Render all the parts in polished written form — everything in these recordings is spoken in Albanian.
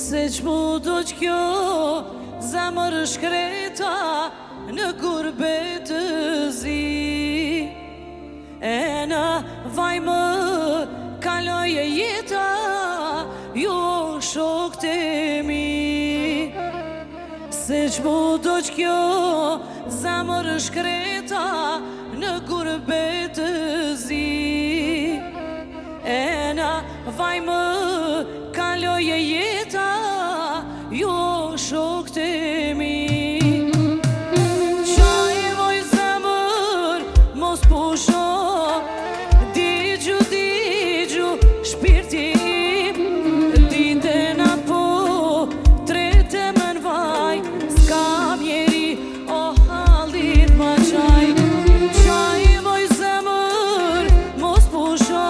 Se qmu do që kjo zemër shkreta në gurbet të zi. E në vaj më kaloj e jeta jo shok të mi. Se qmu do që kjo zemër shkreta në gurbet të zi. E në vaj më kaloj e jeta jo shok të mi. Qaj voj zemër mos pusho, digju shpirtim, ditën apo trete më n'vaj, s'ka mjeri o hallit ma qaj. Qaj voj zemër mos pusho,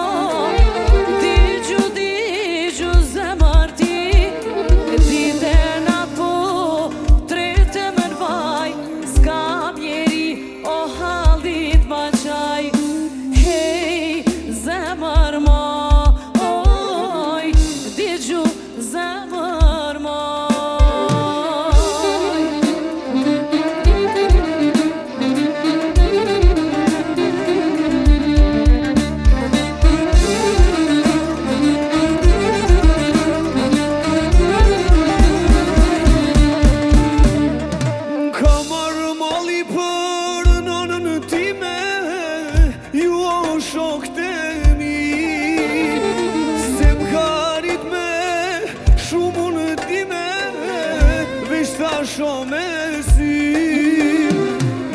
shok të mi, se m'karit me shumun time, veç ta shome si.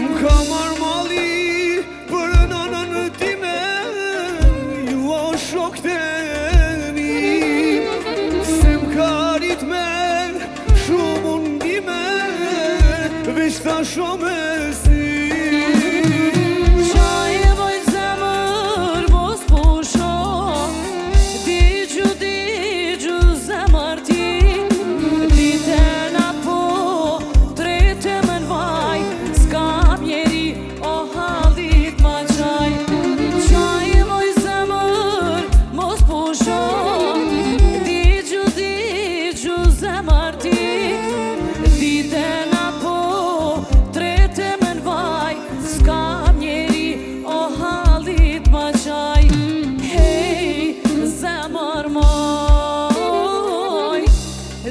M'ka mar mali për nënën time, ju o shok të mi, se m'karit me shumun time, veç ta shome si.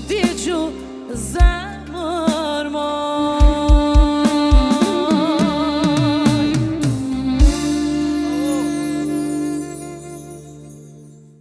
Digju zemër